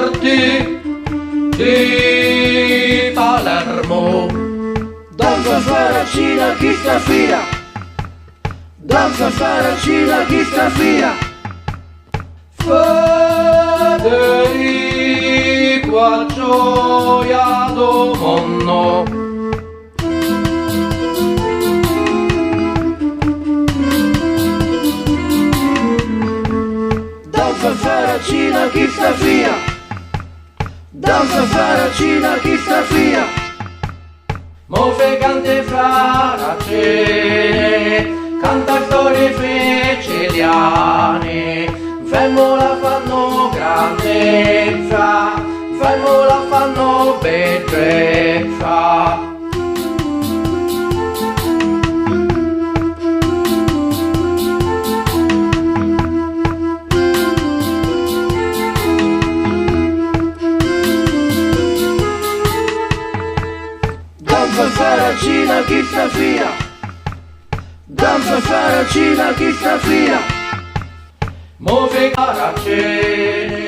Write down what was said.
porti di Palermo. Danza Faracina chi sta fia, danza Faracina chi sta fia. Federico a gioia do monno. Danza Faracina chi sta fia, danza Faracina chi sta fia. Move cante Faracene, canta storie siciliane, fermo la fanno grandezza, fermo la fanno bellezza. Danza Faracina chi sta fia, danza Faracina chi sta fia. Move Faracene.